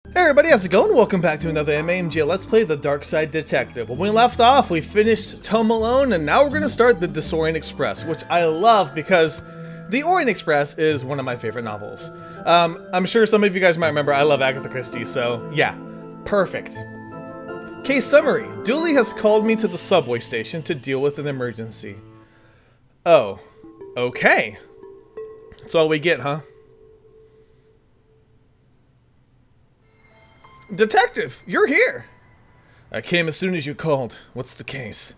Hey everybody, how's it going? Welcome back to another MAMG Let's Play the Darkside Detective. When we left off, we finished Home Alone, and now we're going to start the Disorient Express, which I love because The Orient Express is one of my favorite novels. I'm sure some of you guys might remember I love Agatha Christie, so yeah, perfect. Case summary. Dooley has called me to the subway station to deal with an emergency. Oh, okay. That's all we get, huh? Detective, you're here! I came as soon as you called. What's the case?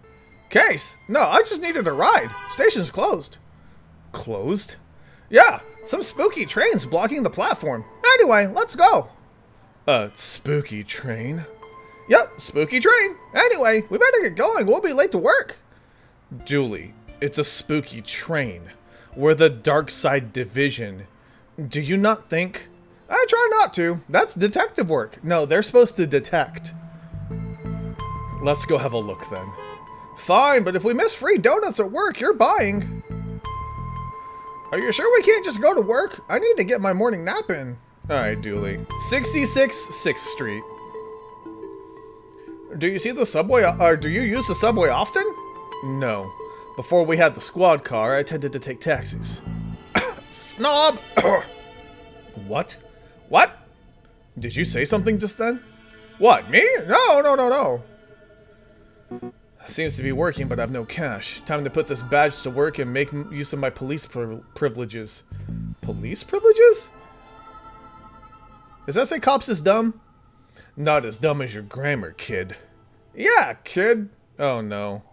Case? No, I just needed a ride. Station's closed. Closed? Yeah, some spooky train's blocking the platform. Anyway, let's go. Spooky train? Yep, spooky train. Anyway, we better get going. We'll be late to work. Dooley, it's a spooky train. We're the Darkside Division. Do you not think... I try not to. That's detective work. No, they're supposed to detect. Let's go have a look then. Fine, but if we miss free donuts at work, you're buying. Are you sure we can't just go to work? I need to get my morning nap in. Alright, Dooley. 66 6th Street. Do you see the subway, or do you use the subway often? No. Before we had the squad car, I tended to take taxis. Snob! What? What? Did you say something just then? What, me? No. Seems to be working, but I have no cash. Time to put this badge to work and make use of my police privileges. Police privileges? Does that say cops is dumb? Not as dumb as your grammar, kid. Yeah, kid. Oh, no.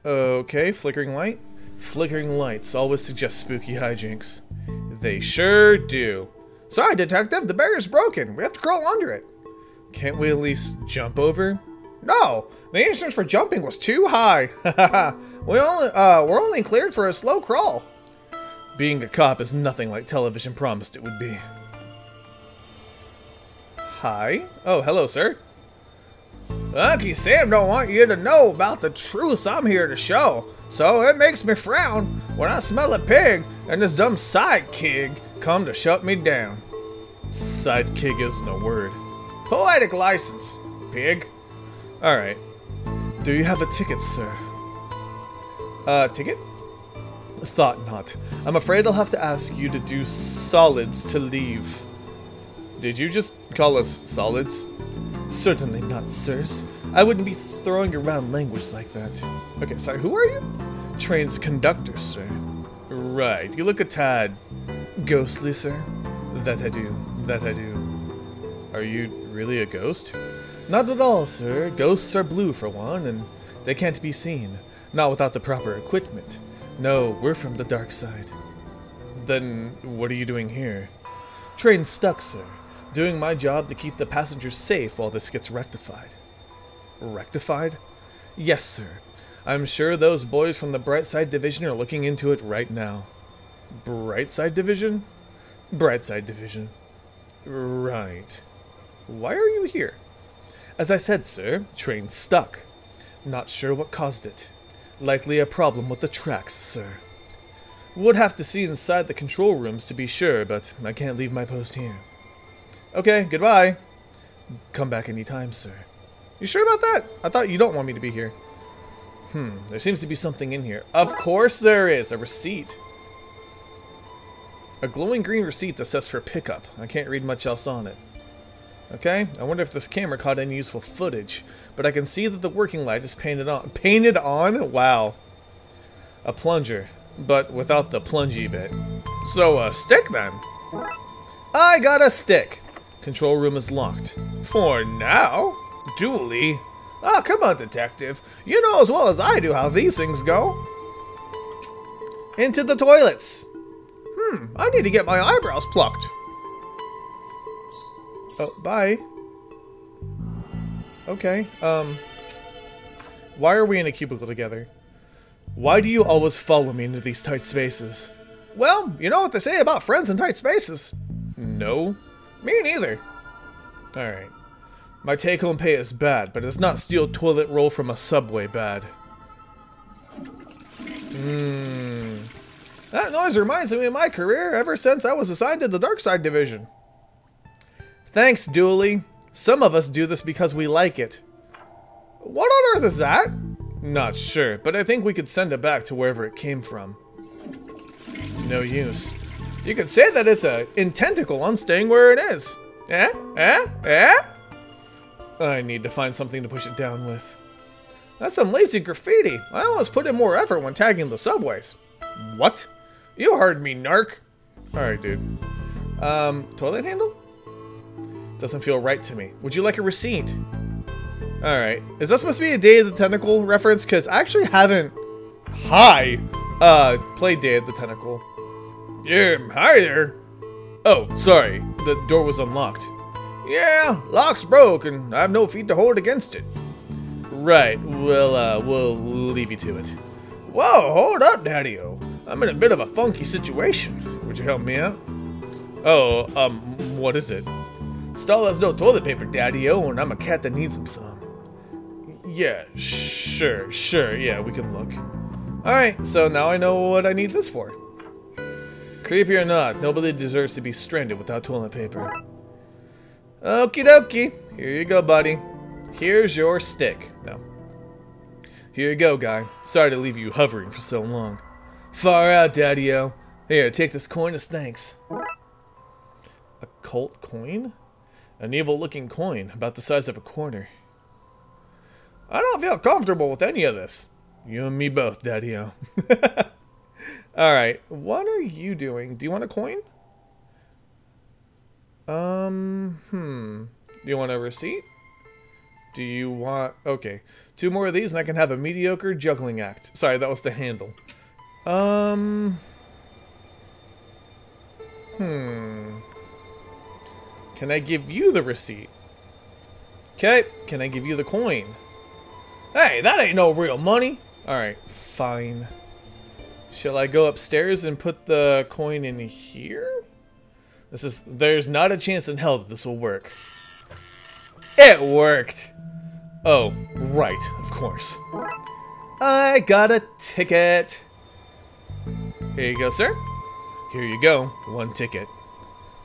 Okay, flickering light? Flickering lights always suggest spooky hijinks. They sure do. Sorry, detective, the barrier's broken. We have to crawl under it. Can't we at least jump over? No, the insurance for jumping was too high. we're only cleared for a slow crawl. Being a cop is nothing like television promised it would be. Hi? Oh, hello, sir. Lucky Sam don't want you to know about the truth I'm here to show. So it makes me frown when I smell a pig and this dumb sidekick come to shut me down. Sidekick isn't a word. Poetic license, pig. Alright. Do you have a ticket, sir? Ticket? Thought not. I'm afraid I'll have to ask you to do solids to leave. Did you just call us solids? Certainly not, sirs. I wouldn't be throwing around language like that. Okay, sorry, who are you? Train's conductor, sir. Right, you look a tad ghostly, sir. That I do. Are you really a ghost? Not at all, sir. Ghosts are blue for one, and they can't be seen. Not without the proper equipment. No, we're from the dark side. Then, what are you doing here? Train's stuck, sir. Doing my job to keep the passengers safe while this gets rectified. Rectified? Yes, sir. I'm sure those boys from the Brightside Division are looking into it right now. Brightside Division? Brightside Division. Right. Why are you here? As I said, sir, train's stuck. Not sure what caused it. Likely a problem with the tracks, sir. Would have to see inside the control rooms to be sure, but I can't leave my post here. Okay, goodbye. Come back anytime, sir. You sure about that? I thought you don't want me to be here. There seems to be something in here. Of course there is. A receipt. A glowing green receipt that says for pickup. I can't read much else on it. Okay, I wonder if this camera caught any useful footage. But I can see that the working light is painted on. Painted on? Wow. A plunger. But without the plungy bit. So a stick then. I got a stick. Control room is locked. For now? Dooley? Ah, come on, detective. You know as well as I do how these things go. Into the toilets. I need to get my eyebrows plucked. Oh, bye. Okay, why are we in a cubicle together? Why do you always follow me into these tight spaces? Well, you know what they say about friends in tight spaces. No. Me neither. Alright. My take-home pay is bad, but it's not steal toilet roll from a subway bad. That noise reminds me of my career ever since I was assigned to the Darkside Division. Thanks, Dooley. Some of us do this because we like it. What on earth is that? Not sure, but I think we could send it back to wherever it came from. No use. You could say that it's a tentacle on staying where it is. I need to find something to push it down with. That's some lazy graffiti. I almost put in more effort when tagging the subways. What? You heard me, narc. Alright, dude. Toilet handle? Doesn't feel right to me. Would you like a receipt? Alright. Is that supposed to be a Day of the Tentacle reference? Because I actually haven't... played Day of the Tentacle. Yeah, hi there. Oh, sorry. The door was unlocked. Yeah, lock's broke and I have no feet to hold against it. Right, we'll leave you to it. Whoa, hold up, Daddy-O. I'm in a bit of a funky situation. Would you help me out? Oh, what is it? Stall has no toilet paper, Daddy-O, and I'm a cat that needs some. Yeah, sure, yeah, we can look. Alright, so now I know what I need this for. Creepy or not, nobody deserves to be stranded without toilet paper. Okie dokie. Here you go, buddy. Here's your stick. No. Here you go, guy. Sorry to leave you hovering for so long. Far out, Daddy-O. Here, take this coin as thanks. A cult coin? An evil-looking coin, about the size of a quarter. I don't feel comfortable with any of this. You and me both, Daddy-O. Alright, what are you doing? Do you want a coin? Do you want a receipt? Do you want... Okay. 2 more of these and I can have a mediocre juggling act. Sorry, that was the handle. Can I give you the receipt? Okay. Can I give you the coin? Hey, that ain't no real money. Alright, fine. Shall I go upstairs and put the coin in here? There's not a chance in hell that this will work. It worked! Oh, right, of course. I got a ticket. Here you go, sir. Here you go, 1 ticket.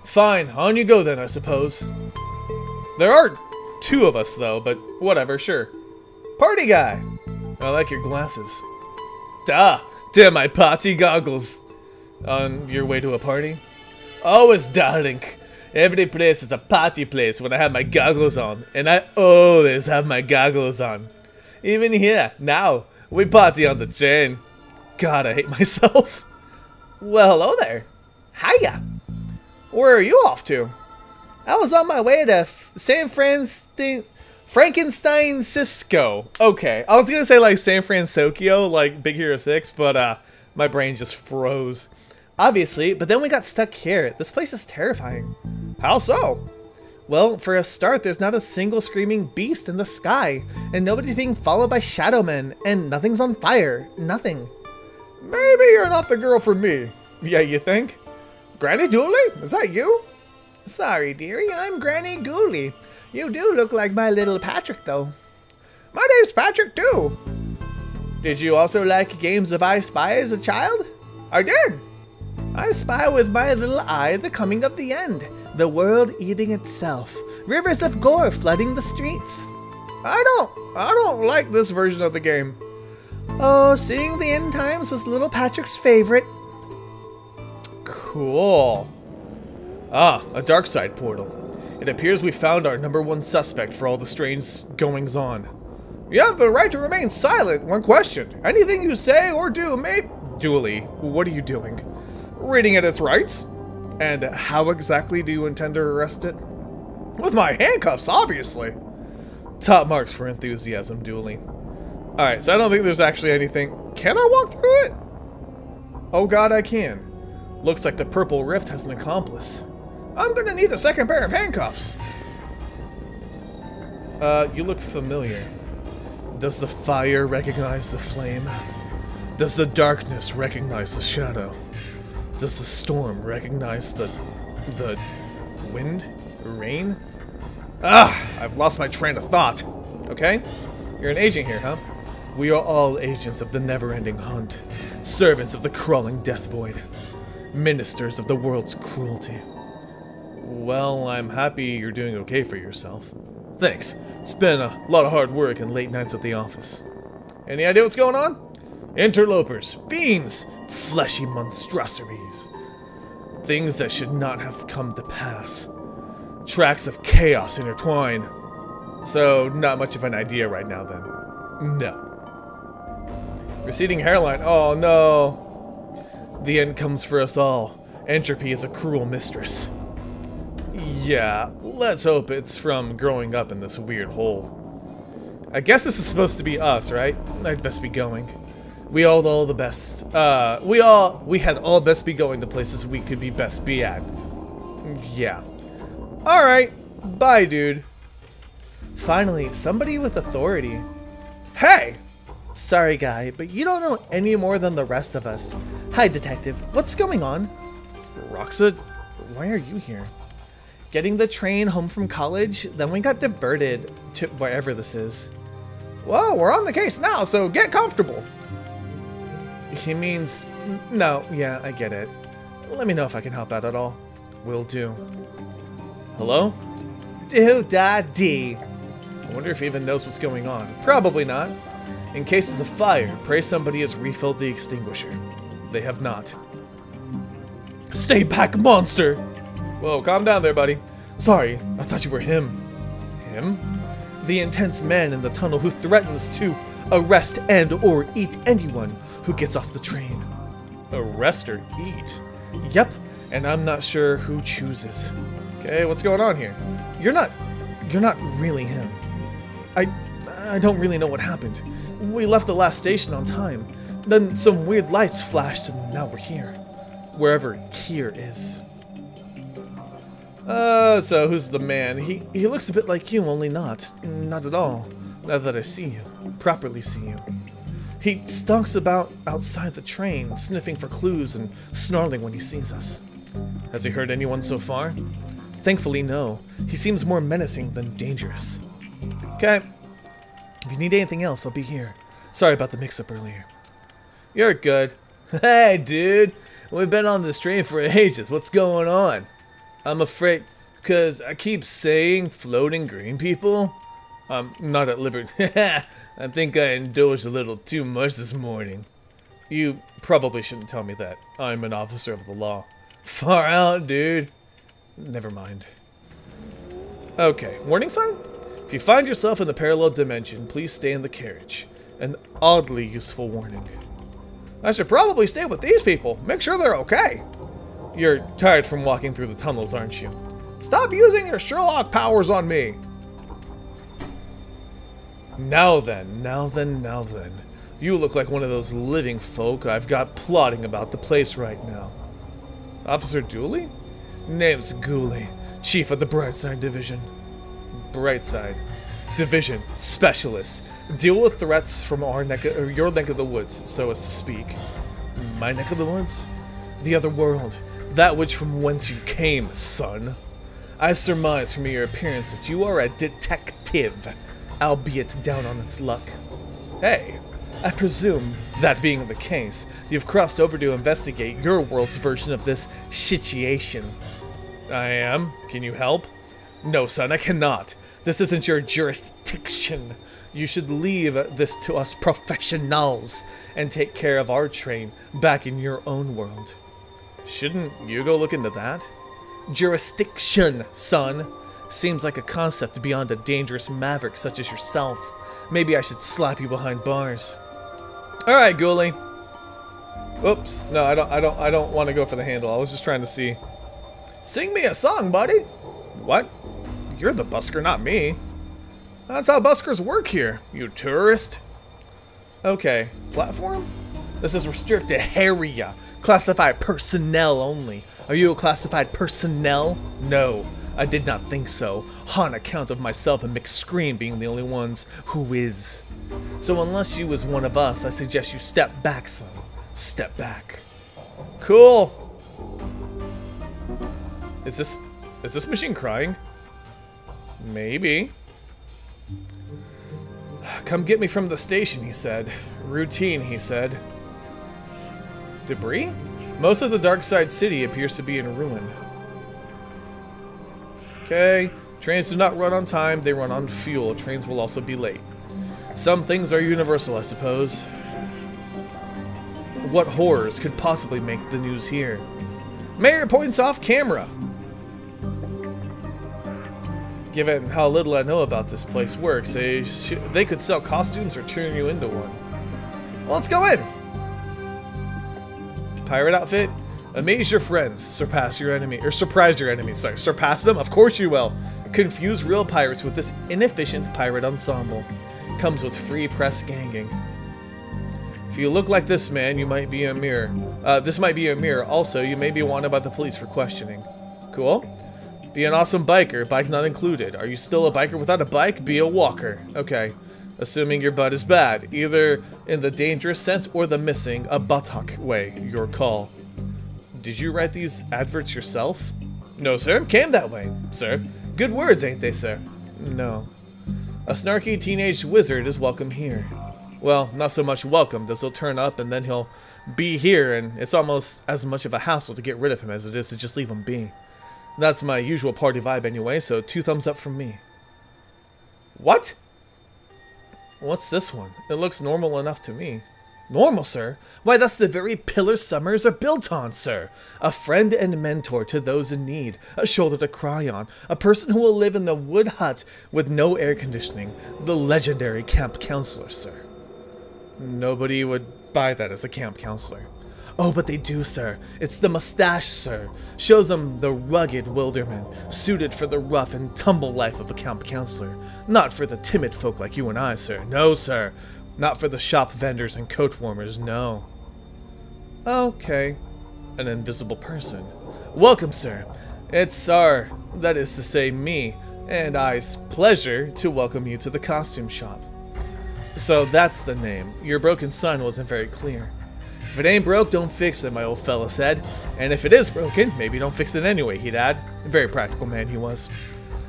Fine, on you go then, I suppose. There are 2 of us, though, but whatever, sure. Party guy! I like your glasses. Duh! They're my party goggles. On your way to a party? Always, darling. Every place is a party place when I have my goggles on. And I always have my goggles on. Even here, now, we party on the train. God, I hate myself. Well, hello there. Hiya. Where are you off to? I was on my way to Frankenstein Cisco. Okay, I was gonna say like San Francisco, like Big Hero 6, but my brain just froze. Obviously, but then we got stuck here. This place is terrifying. How so? Well, for a start, there's not a single screaming beast in the sky, and nobody's being followed by shadow men, and nothing's on fire. Nothing. Maybe you're not the girl for me. Yeah, you think? Granny Dooley? Is that you? Sorry, dearie, I'm Granny Dooley. You do look like my little Patrick, though. My name's Patrick, too. Did you also like games of I Spy as a child? I did. I spy with my little eye the coming of the end, the world eating itself, rivers of gore flooding the streets. I don't like this version of the game. Oh, seeing the end times was little Patrick's favorite. Cool. Ah, a Darkside portal. It appears we found our #1 suspect for all the strange goings-on. You have the right to remain silent. One question. Anything you say or do may... Dooley, what are you doing? Reading it its rights. And how exactly do you intend to arrest it? With my handcuffs, obviously. Top marks for enthusiasm, Dooley. Alright, so I don't think there's actually anything... Can I walk through it? Oh god, I can. Looks like the Purple Rift has an accomplice. I'm gonna need a second pair of handcuffs. You look familiar. Does the fire recognize the flame? Does the darkness recognize the shadow? Does the storm recognize the wind? Rain? Ah! I've lost my train of thought. Okay? You're an agent here, huh? We are all agents of the never-ending hunt. Servants of the crawling death void. Ministers of the world's cruelty. Well, I'm happy you're doing okay for yourself. Thanks. It's been a lot of hard work and late nights at the office. Any idea what's going on? Interlopers, fiends, fleshy monstrosities. Things that should not have come to pass. Tracks of chaos intertwine. So, not much of an idea right now then. No. Receding hairline. Oh no. The end comes for us all. Entropy is a cruel mistress. Yeah, let's hope it's from growing up in this weird hole. I guess this is supposed to be us, right? I'd best be going. We all the best. We had all best be going to places we could be best be at. Yeah. Alright. Bye, dude. Finally, somebody with authority. Hey! Sorry, guy, but you don't know any more than the rest of us. Hi, detective. What's going on? Roxa, why are you here? Getting the train home from college, then we got diverted to wherever this is. Whoa, we're on the case now, so get comfortable. He means... No, yeah, I get it. Let me know if I can help out at all. Will do. Hello? Do-da-dee. I wonder if he even knows what's going on. Probably not. In cases of fire, pray somebody has refilled the extinguisher. They have not. Stay back, monster! Whoa, calm down there, buddy. Sorry, I thought you were him. Him? The intense man in the tunnel who threatens to arrest and or eat anyone who gets off the train. Arrest or eat? Yep, and I'm not sure who chooses. Okay, what's going on here? You're not really him. I don't really know what happened. We left the last station on time. Then some weird lights flashed and now we're here. Wherever here is. So who's the man? He looks a bit like you, only not at all. Now that I see you, properly see you. He stalks about outside the train, sniffing for clues and snarling when he sees us. Has he hurt anyone so far? Thankfully, no. He seems more menacing than dangerous. Okay. If you need anything else, I'll be here. Sorry about the mix-up earlier. You're good. Hey, dude. We've been on this train for ages. What's going on? I'm afraid, because I keep saying floating green people. I'm not at liberty. I think I indulged a little too much this morning. You probably shouldn't tell me that. I'm an officer of the law. Far out, dude. Never mind. Okay, warning sign? If you find yourself in the parallel dimension, please stay in the carriage. An oddly useful warning. I should probably stay with these people. Make sure they're okay. You're tired from walking through the tunnels, aren't you? Stop using your Sherlock powers on me. Now then. You look like one of those living folk I've got plotting about the place right now. Officer Dooley? Name's Ghoulie, chief of the Brightside Division. Brightside Division specialist. Deal with threats from your neck of the woods, so as to speak. My neck of the woods? The other world. That which from whence you came, son. I surmise from your appearance that you are a detective, albeit down on its luck. Hey, I presume, that being the case, you've crossed over to investigate your world's version of this situation. I am. Can you help? No, son, I cannot. This isn't your jurisdiction. You should leave this to us professionals and take care of our train back in your own world. Shouldn't you go look into that? Jurisdiction, son. Seems like a concept beyond a dangerous maverick such as yourself. Maybe I should slap you behind bars. Alright, Ghoulie. Oops. No, I don't want to go for the handle. I was just trying to see. Sing me a song, buddy. What? You're the busker, not me. That's how buskers work here, you tourist. Okay, platform? This is restricted area. Classified personnel only. Are you a classified personnel? No, I did not think so. On account of myself and McScream being the only ones who is. So unless you was one of us, I suggest you step back, son. Step back. Cool. Is this machine crying? Maybe. Come get me from the station, he said. Routine, he said. Debris? Most of the Darkside City appears to be in ruin. Okay. Trains do not run on time, they run on fuel. Trains will also be late. Some things are universal, I suppose. What horrors could possibly make the news here? Mayor points off camera. Given how little I know about this place works, they could sell costumes or turn you into one. Well, let's go in. Pirate outfit. Amaze your friends. Surpass your enemy. Or surprise your enemies. Sorry. Surpass them? Of course you will. Confuse real pirates with this inefficient pirate ensemble. Comes with free press ganging. If you look like this man, you might be a mirror. This might be a mirror. Also, you may be wanted by the police for questioning. Cool. Be an awesome biker. Bike not included. Are you still a biker without a bike? Be a walker. Okay. Assuming your butt is bad. Either in the dangerous sense or the missing a buttock way. Your call. Did you write these adverts yourself? No, sir. Came that way, sir. Good words, ain't they, sir? No. A snarky teenage wizard is welcome here. Well, not so much welcome, as he'll turn up and then he'll be here, and it's almost as much of a hassle to get rid of him as it is to just leave him be. That's my usual party vibe anyway, so 2 thumbs up from me. What? What's this one? It looks normal enough to me. Normal, sir? Why, that's the very pillar summers are built on, sir. A friend and mentor to those in need. A shoulder to cry on. A person who will live in the wood hut with no air conditioning. The legendary camp counselor, sir. Nobody would buy that as a camp counselor. Oh, but they do, sir. It's the mustache, sir. Shows them the rugged wilderman, suited for the rough and tumble life of a camp counselor. Not for the timid folk like you and I, sir. No, sir. Not for the shop vendors and coat warmers, no. Okay. An invisible person. Welcome, sir. It's our, that is to say me, and I's pleasure to welcome you to the costume shop. So that's the name. Your broken sign wasn't very clear. If it ain't broke, don't fix it, my old fella said. And if it is broken, maybe don't fix it anyway, he'd add. A very practical man he was.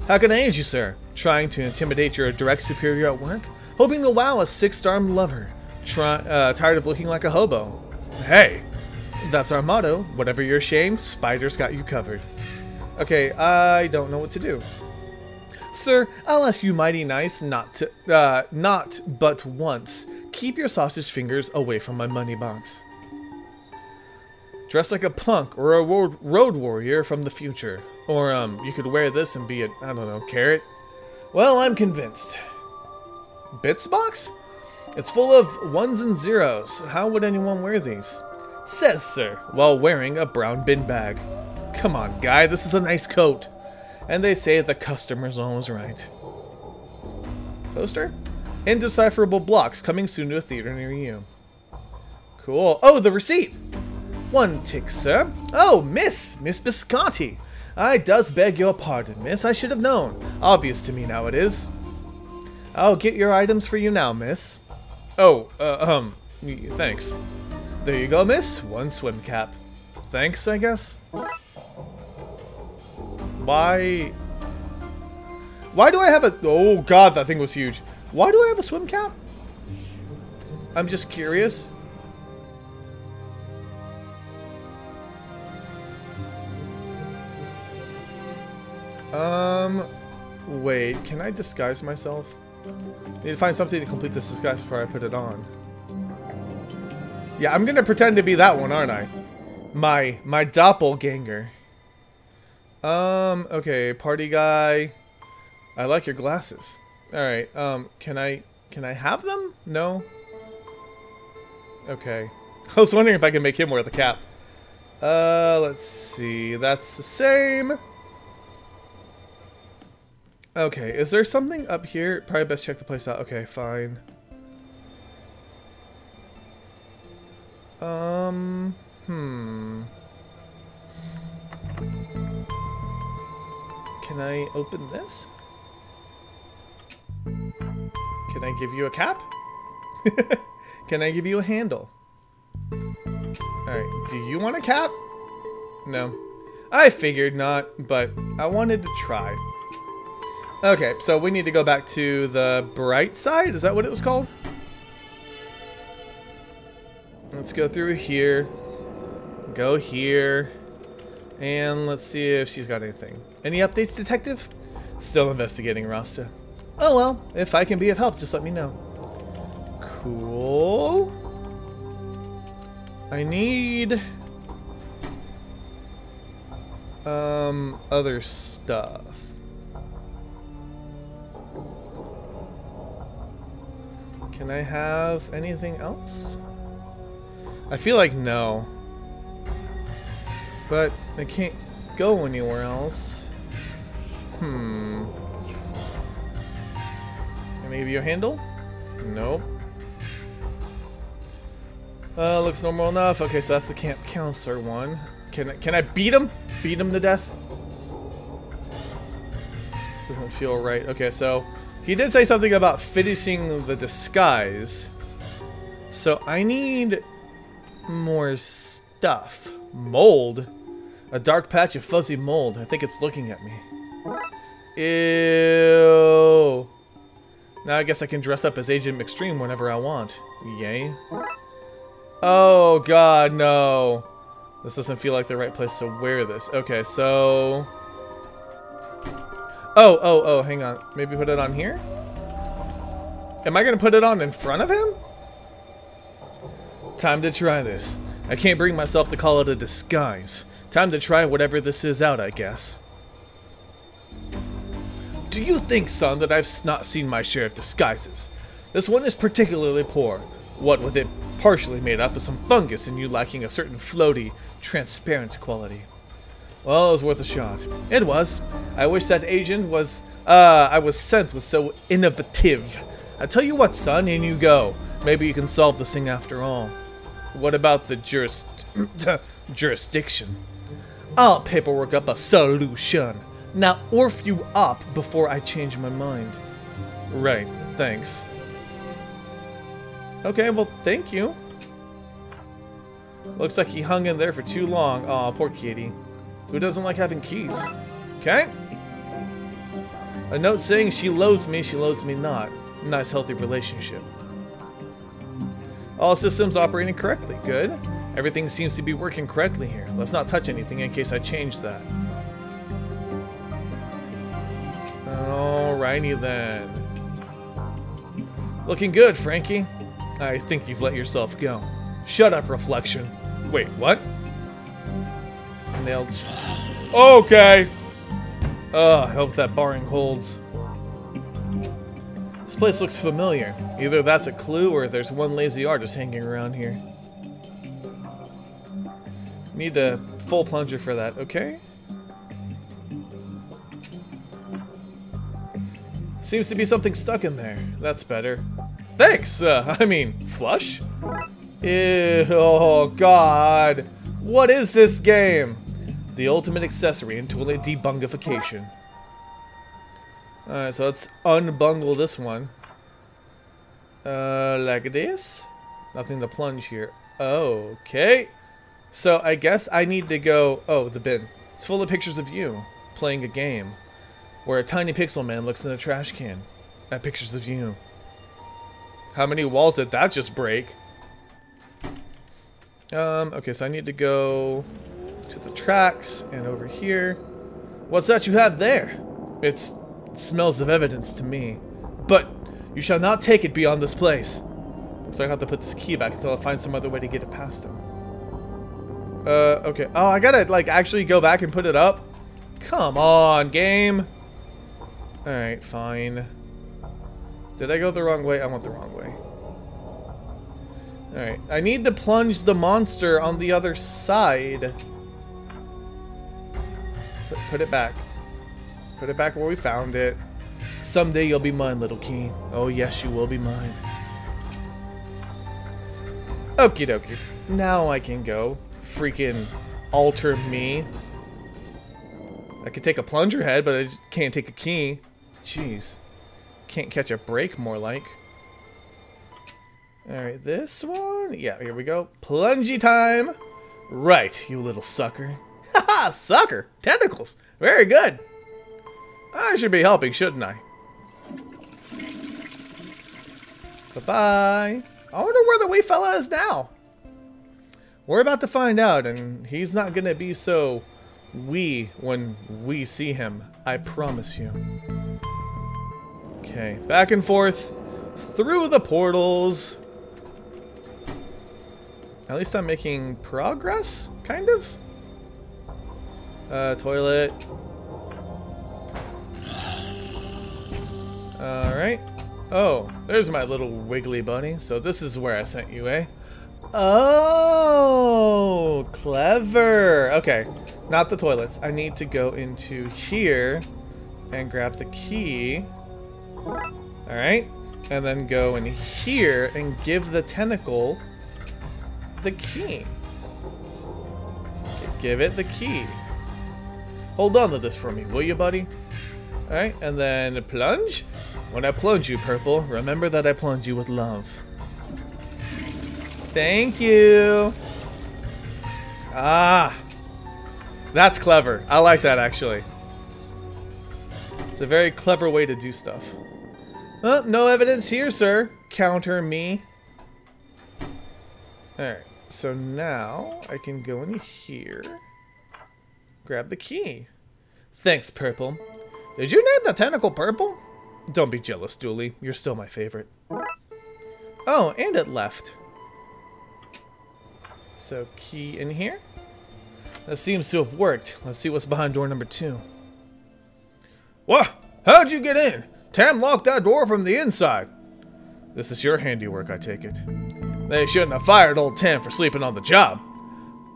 How can I aid you, sir? Trying to intimidate your direct superior at work? Hoping to wow a 6-star lover. Tired of looking like a hobo. Hey, that's our motto. Whatever your shame, Spider's got you covered. Okay, I don't know what to do. Sir, I'll ask you mighty nice not but once. Keep your sausage fingers away from my money box. Dress like a punk or a road warrior from the future. Or, you could wear this and be a, I don't know, carrot. Well, I'm convinced. Bits box? It's full of ones and zeros. How would anyone wear these? Says sir, while wearing a brown bin bag. Come on, guy, this is a nice coat. And they say the customer's always right. Poster? Indecipherable blocks coming soon to a theater near you. Cool. Oh, the receipt! 1 tick, sir. Oh, Miss Biscotti. I does beg your pardon, miss. I should have known. Obvious to me now it is. I'll get your items for you now, miss. Oh, thanks. There you go, miss. 1 swim cap. Thanks, I guess. Why do I have a... Oh, God, that thing was huge. Why do I have a swim cap? I'm just curious. Wait, can I disguise myself? Need to find something to complete this disguise before I put it on. Yeah, I'm gonna pretend to be that one, aren't I? My doppelganger. Okay, party guy. I like your glasses. Alright, can I have them? No? Okay. I was wondering if I can make him wear the cap. Let's see. That's the same. Okay, is there something up here? Probably best check the place out. Okay, fine. Can I open this? Can I give you a cap? Can I give you a handle? Alright, do you want a cap? No. I figured not, but I wanted to try. Okay, so we need to go back to the bright side? Is that what it was called? Let's go through here. Go here. And let's see if she's got anything. Any updates, detective? Still investigating, Rasta. Oh well, if I can be of help, just let me know. Cool. I need other stuff. Can I have anything else? I feel like no. But I can't go anywhere else. Maybe a handle? Nope. Looks normal enough. Okay, so that's the camp counselor one. Can I beat him? Beat him to death? Doesn't feel right. Okay, so he did say something about finishing the disguise. So I need more stuff. Mold? A dark patch of fuzzy mold. I think it's looking at me. Ew. Now I guess I can dress up as Agent McStream whenever I want. Yay. Oh god, no. This doesn't feel like the right place to wear this. Okay, so... Oh, hang on. Maybe put it on here? Am I gonna put it on in front of him? Time to try this. I can't bring myself to call it a disguise. Time to try whatever this is out, I guess. Do you think, son, that I've not seen my share of disguises? This one is particularly poor. What with it partially made up of some fungus and you lacking a certain floaty, transparent quality. Well, it was worth a shot. It was. I wish that agent I was sent was so innovative. I tell you what, son, in you go. Maybe you can solve this thing after all. What about the jurisdiction? I'll paperwork up a solution. Now orf you up before I change my mind. Right, thanks. Okay, well, thank you. Looks like he hung in there for too long. Aw, poor kitty. Who doesn't like having keys? Okay. A note saying she loathes me not. Nice, healthy relationship. All systems operating correctly. Good. Everything seems to be working correctly here. Let's not touch anything in case I change that. Alrighty then. Looking good, Frankie. I think you've let yourself go. Shut up, reflection. Wait, what? It's nailed. Okay. I hope that barring holds. This place looks familiar. Either that's a clue or there's one lazy artist hanging around here. Need a full plunger for that, okay? Seems to be something stuck in there. That's better. Thanks! I mean, flush? Ew, oh god. What is this game? The ultimate accessory in toilet debungification. Alright, so let's unbungle this one. Like this? Nothing to plunge here. Okay. So I guess I need to go... Oh, the bin. It's full of pictures of you playing a game where a tiny pixel man looks in a trash can at pictures of you. How many walls did that just break? Okay, so I need to go to the tracks and over here. What's that you have there? It smells of evidence to me. But you shall not take it beyond this place. Looks like I have to put this key back until I find some other way to get it past him. Okay. Oh, I gotta, like, actually go back and put it up? Come on, game. Alright, fine. Did I go the wrong way? I went the wrong way. Alright. I need to plunge the monster on the other side. Put it back. Put it back where we found it. Someday you'll be mine, little key. Oh, yes, you will be mine. Okie dokie. Now I can go. Freaking alter me. I could take a plunger head, but I can't take a key. Jeez. Can't catch a break, more like. Alright, this one? Yeah, here we go. Plungy time! Right, you little sucker. Haha, sucker! Tentacles! Very good! I should be helping, shouldn't I? Bye-bye. I wonder where the wee fella is now. We're about to find out, and he's not gonna be so When we see him. I promise you. Okay, back and forth. Through the portals. At least I'm making progress, kind of. Toilet. Alright. Oh, there's my little wiggly bunny. So this is where I sent you, eh? Oh, clever. Okay, not the toilets. I need to go into here and grab the key. Alright. And then go in here and give the tentacle the key. Give it the key. Hold on to this for me, will you, buddy? Alright, and then plunge. When I plunge you, Purple, remember that I plunge you with love. Thank you. Ah. That's clever. I like that, actually. It's a very clever way to do stuff. No evidence here, sir. Counter me. Alright, so now I can go in here. Grab the key. Thanks, Purple. Did you name the tentacle Purple? Don't be jealous, Dooley. You're still my favorite. Oh, and it left. So, key in here. That seems to have worked. Let's see what's behind door number 2. What? How'd you get in? Tam locked that door from the inside. This is your handiwork, I take it. They shouldn't have fired old Tam for sleeping on the job.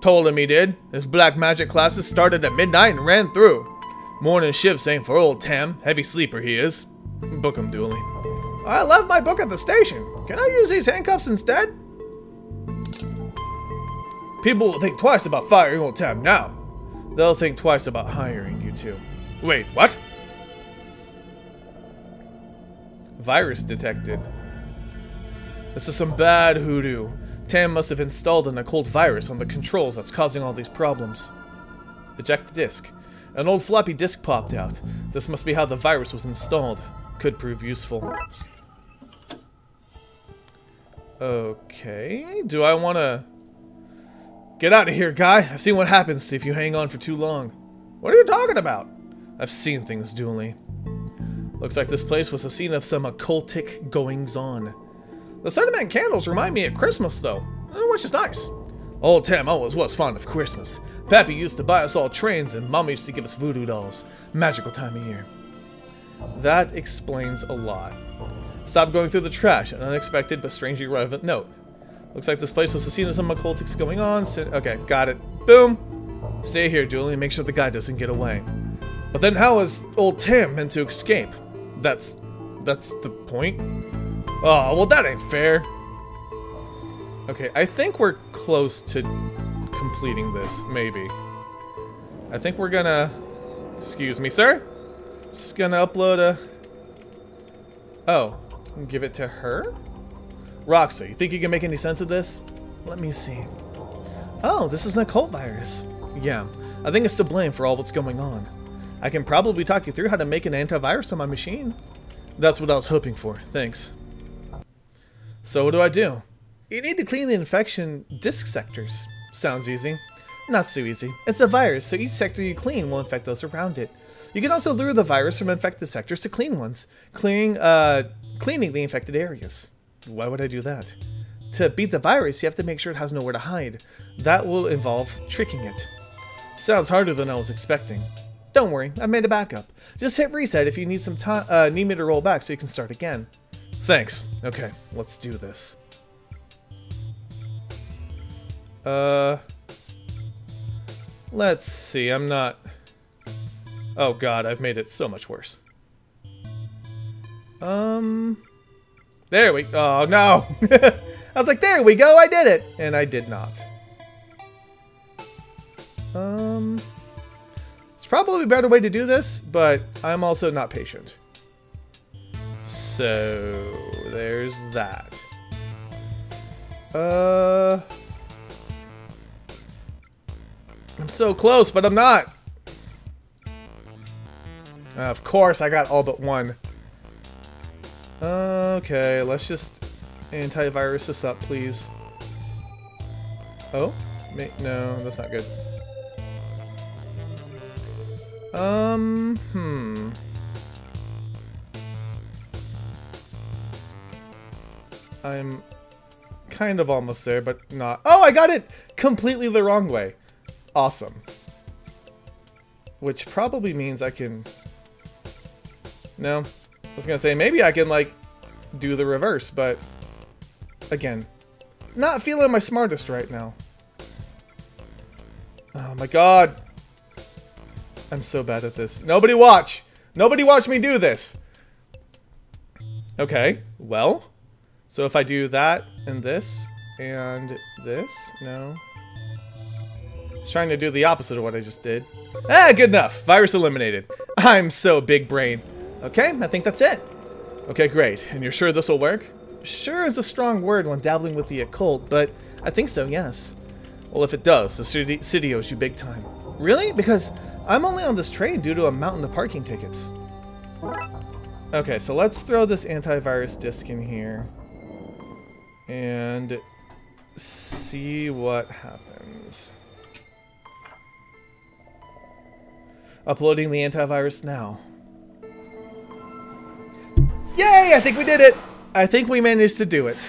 Told him he did. His black magic classes started at midnight and ran through. Morning shifts ain't for old Tam. Heavy sleeper he is. Book him, Dooley. I left my book at the station. Can I use these handcuffs instead? People will think twice about firing old Tam now. They'll think twice about hiring you two. Wait, what? Virus detected. This is some bad hoodoo. Tam must have installed an occult virus on the controls that's causing all these problems. Eject the disk. An old floppy disk popped out. This must be how the virus was installed. Could prove useful. Okay, do I want to... Get out of here, guy. I've seen what happens if you hang on for too long. What are you talking about? I've seen things, Dooley. Looks like this place was the scene of some occultic goings-on. The sentiment candles remind me of Christmas, though, which is nice. Old Tam always was fond of Christmas. Pappy used to buy us all trains, and Mama used to give us voodoo dolls. Magical time of year. That explains a lot. Stop going through the trash. An unexpected but strangely relevant note. Looks like this place was the scene of some occultics going on. Okay, got it. Boom! Stay here, Dooley, and make sure the guy doesn't get away. But then how is old Tam meant to escape? That's the point? Oh, well that ain't fair. Okay, I think we're close to completing this, maybe. I think we're gonna... Excuse me, sir? Just gonna upload a... Oh, give it to her? Roxa, you think you can make any sense of this? Let me see. Oh, this is an occult virus. Yeah, I think it's to blame for all what's going on. I can probably talk you through how to make an antivirus on my machine. That's what I was hoping for, thanks. So what do? You need to clean the infection disk sectors. Sounds easy. Not so easy. It's a virus, so each sector you clean will infect those around it. You can also lure the virus from infected sectors to clean ones, cleaning the infected areas. Why would I do that? To beat the virus, you have to make sure it has nowhere to hide. That will involve tricking it. Sounds harder than I was expecting. Don't worry, I made a backup. Just hit reset if you need some time, need me to roll back so you can start again. Thanks. Okay, let's do this. Let's see, I'm not... Oh god, I've made it so much worse. There we... Oh, no! I was like, there we go, I did it! And I did not. It's probably a better way to do this, but I'm also not patient. So, there's that. I'm so close, but I'm not. Of course, I got all but one. Okay, let's just antivirus this up, please. Oh? No, that's not good. I'm kind of almost there, but not. Oh, I got it completely the wrong way. Awesome. Which probably means I can... No. I was gonna say, maybe I can, like, do the reverse, but... Again, not feeling my smartest right now. Oh my god. I'm so bad at this. Nobody watch! Nobody watch me do this! Okay, well... So if I do that, and this, no. It's trying to do the opposite of what I just did. Ah, good enough. Virus eliminated. I'm so big brain. Okay, I think that's it. Okay, great. And you're sure this will work? Sure is a strong word when dabbling with the occult, but I think so, yes. Well, if it does, the city owes you big time. Really? Because I'm only on this train due to a mountain of parking tickets. Okay, so let's throw this antivirus disk in here. And see what happens. Uploading the antivirus now. Yay! I think we did it! I think we managed to do it.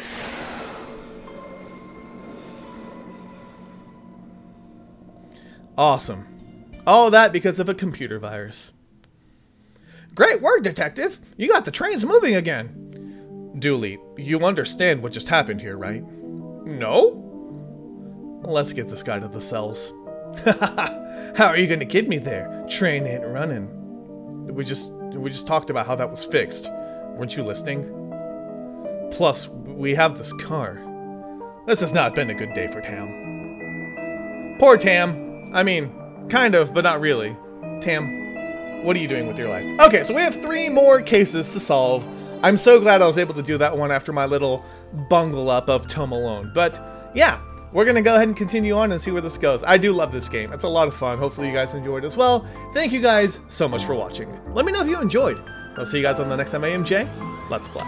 Awesome. All that because of a computer virus. Great work, Detective! You got the trains moving again! Dooley, you understand what just happened here, right? No? Let's get this guy to the cells. How are you gonna kid me there? Train ain't running. We just talked about how that was fixed. Weren't you listening? Plus, we have this car. This has not been a good day for Tam. Poor Tam. I mean, kind of, but not really. Tam, what are you doing with your life? Okay, so we have 3 more cases to solve. I'm so glad I was able to do that one after my little bungle up of Tome Alone. But yeah, we're going to go ahead and continue on and see where this goes. I do love this game. It's a lot of fun. Hopefully you guys enjoyed as well. Thank you guys so much for watching. Let me know if you enjoyed. I'll see you guys on the next time AMJ. Let's play.